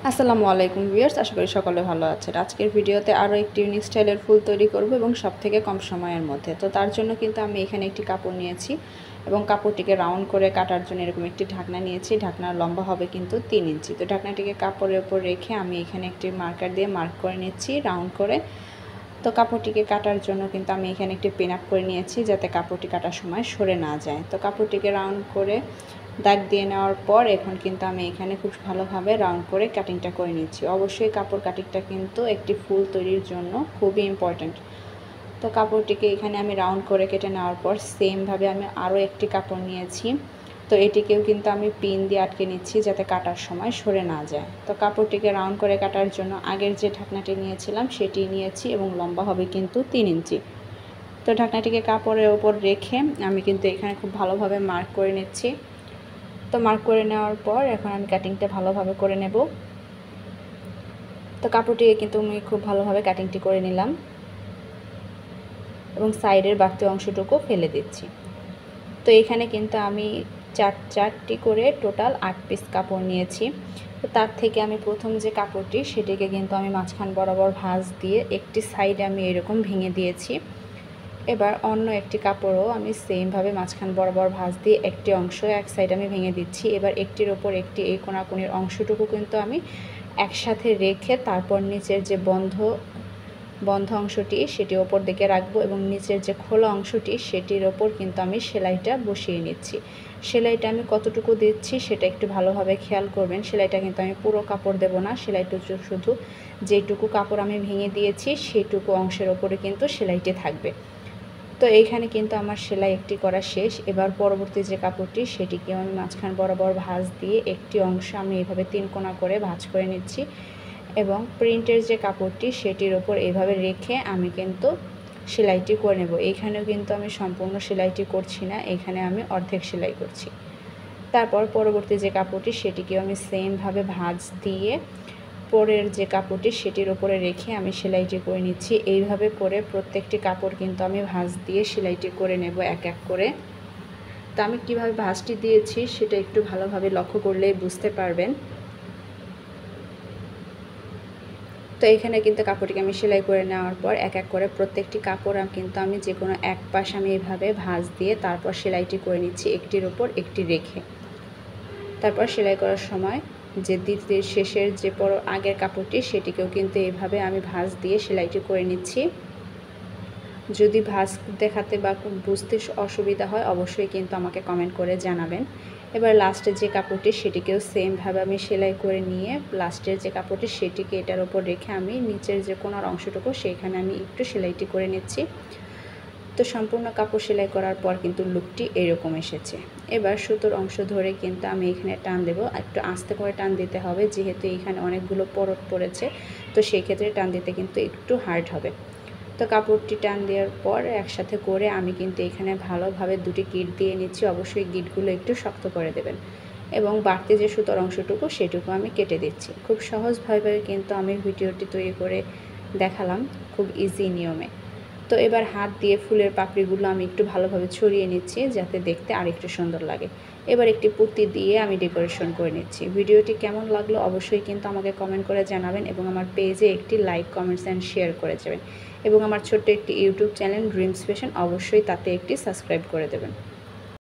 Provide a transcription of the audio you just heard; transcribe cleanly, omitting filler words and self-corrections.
আসসালামু আলাইকুম ভিউয়ার্স, আশা করি সকলে ভালো আছেন। আজকের ভিডিওতে আরও একটি ইউনিক স্টাইলের ফুল তৈরি করব এবং সবথেকে কম সময়ের মধ্যে। তো তার জন্য কিন্তু আমি এখানে একটি কাপড় নিয়েছি এবং কাপড়টিকে রাউন্ড করে কাটার জন্য এরকম একটি ঢাকনা নিয়েছি। ঢাকনার লম্বা হবে কিন্তু 3 ইঞ্চি। তো ঢাকনাটিকে কাপড়ের উপর রেখে আমি এখানে একটি মার্কার দিয়ে মার্ক করে নিচ্ছি রাউন্ড করে। তো কাপড়টিকে কাটার জন্য কিন্তু আমি এখানে একটি পিন আপ করে নিয়েছি যাতে কাপড়টি কাটার সময় সরে না যায়। তো কাপড়টিকে রাউন্ড করে দাগ দিয়ে নেওয়ার পর এখন কিন্তু আমি এখানে খুব ভালোভাবে রাউন্ড করে কাটিংটা করে নিচ্ছি। অবশ্যই কাপড় কাটিংটা কিন্তু একটি ফুল তৈরির জন্য খুবই ইম্পর্ট্যান্ট। তো কাপড়টিকে এখানে আমি রাউন্ড করে কেটে নেওয়ার পর সেমভাবে আমি আরও একটি কাপড় নিয়েছি। তো এটিকেও কিন্তু আমি পিন দিয়ে আটকে নিচ্ছি যাতে কাটার সময় সরে না যায়। তো কাপড়টিকে রাউন্ড করে কাটার জন্য আগের যে ঢাকনাটি নিয়েছিলাম সেটি নিয়েছি এবং লম্বা হবে কিন্তু 3 ইঞ্চি। তো ঢাকনাটিকে কাপড়ের ওপর রেখে আমি কিন্তু এখানে খুব ভালোভাবে মার্ক করে নিচ্ছি। তো মার্ক করে নেওয়ার পর এখন আমি কাটিংটা ভালোভাবে করে নেব। তো কাপড়টিকে কিন্তু আমি খুব ভালোভাবে কাটিংটি করে নিলাম এবং সাইডের বাড়তি অংশটুকু ফেলে দিচ্ছি। তো এখানে কিন্তু আমি চারটি করে টোটাল 8 পিস কাপড় নিয়েছি। তো তার থেকে আমি প্রথম যে কাপড়টি সেটিকে কিন্তু আমি মাঝখান বরাবর ভাঁজ দিয়ে একটি সাইড আমি এরকম ভেঙে দিয়েছি। এবার অন্য একটি কাপড়ও আমি সেমভাবে মাঝখান বরাবর ভাঁজ দিয়ে একটি অংশ এক সাইড আমি ভেঙে দিচ্ছি। এবার একটির ওপর একটি এই কোণাকুণির অংশটুকু কিন্তু আমি একসাথে রেখে তারপর নিচের যে বন্ধ অংশটি সেটি ওপর দিকে রাখবো এবং নিচের যে খোলা অংশটি সেটির ওপর কিন্তু আমি সেলাইটা বসিয়ে নিচ্ছি। সেলাইটা আমি কতটুকু দিচ্ছি সেটা একটু ভালোভাবে খেয়াল করবেন। সেলাইটা কিন্তু আমি পুরো কাপড় দেব না, সেলাইটুকু শুধু যেটুকু কাপড় আমি ভেঙে দিয়েছি সেইটুকু অংশের ওপরে কিন্তু সেলাইটি থাকবে। তো এইখানে কিন্তু আমার সেলাই একটি করা শেষ। এবার পরবর্তী যে কাপড়টি সেটিকে আমি মাঝখান বরাবর ভাঁজ দিয়ে একটি অংশ আমি এইভাবে 3 কোণা করে ভাঁজ করে নিচ্ছি এবং প্রিন্টের যে কাপড়টি সেটির ওপর এইভাবে রেখে আমি কিন্তু সেলাইটি করে নেব। এইখানেও কিন্তু আমি সম্পূর্ণ সেলাইটি করছি না, এখানে আমি অর্ধেক সেলাই করছি। তারপর পরবর্তী যে কাপড়টি সেটিকেও আমি সেমভাবে ভাঁজ দিয়ে পরের যে কাপড়টি সেটির উপরে রেখে আমি সেলাইটি করে নিচ্ছি। এইভাবে করে প্রত্যেকটি কাপড় কিন্তু আমি ভাঁজ দিয়ে সেলাইটি করে নেব এক এক করে। তো আমি কীভাবে ভাঁজটি দিয়েছি সেটা একটু ভালোভাবে লক্ষ্য করলেই বুঝতে পারবেন। তো এখানে কিন্তু কাপড়টিকে আমি সেলাই করে নেওয়ার পর এক এক করে প্রত্যেকটি কাপড় কিন্তু আমি যে কোনো এক পাশ আমি এইভাবে ভাঁজ দিয়ে তারপর সেলাইটি করে নিচ্ছি একটির ওপর একটি রেখে। তারপর সেলাই করার সময় যে দ্বিতীয় শেষের যে আগের কাপড়টি সেটিকেও কিন্তু এইভাবে আমি ভাঁজ দিয়ে সেলাইটি করে নিচ্ছি। যদি ভাঁজ দেখাতে বা বুঝতে অসুবিধা হয় অবশ্যই কিন্তু আমাকে কমেন্ট করে জানাবেন। এবার লাস্টের যে কাপড়টি সেটিকেও সেমভাবে আমি সেলাই করে নিয়ে লাস্টের যে কাপড়টি সেটিকে এটার ওপর রেখে আমি নিচের যে কোণার অংশটুকু সেইখানে আমি একটু সেলাইটি করে নিচ্ছি। তো সম্পূর্ণ কাপড় সেলাই করার পর কিন্তু লুকটি এরকম এসেছে। এবার সুতোর অংশ ধরে কিন্তু আমি এখানে টান দেব, একটু আস্তে করে টান দিতে হবে যেহেতু এখানে অনেকগুলো পরত পড়েছে, তো সেই ক্ষেত্রে টান দিতে কিন্তু একটু হার্ড হবে। তো কাপড়টি টান দেওয়ার পর একসাথে করে আমি কিন্তু এখানে ভালোভাবে দুটি গিট দিয়ে নিচ্ছি। অবশ্যই গিটগুলো একটু শক্ত করে দেবেন এবং বাড়তি যে সুতোর অংশটুকু সেটুকু আমি কেটে দিচ্ছি। খুব সহজভাবে কিন্তু আমি ভিডিওটি তৈরি করে দেখালাম খুব ইজি নিয়মে। তো এবার হাত দিয়ে ফুলের পাপড়িগুলো আমি একটু ভালোভাবে ছড়িয়ে নিচ্ছি যাতে দেখতে আরেকটু সুন্দর লাগে। এবার একটি পুঁতি দিয়ে আমি ডেকোরেশন করে নিচ্ছি। ভিডিওটি কেমন লাগলো অবশ্যই কিন্তু আমাকে কমেন্ট করে জানাবেন এবং আমার পেজে একটি লাইক, কমেন্টস অ্যান্ড শেয়ার করে যাবেন এবং আমার ছোট্ট একটি ইউটিউব চ্যানেল ড্রিমস ফ্যাশন অবশ্যই তাতে একটি সাবস্ক্রাইব করে দেবেন।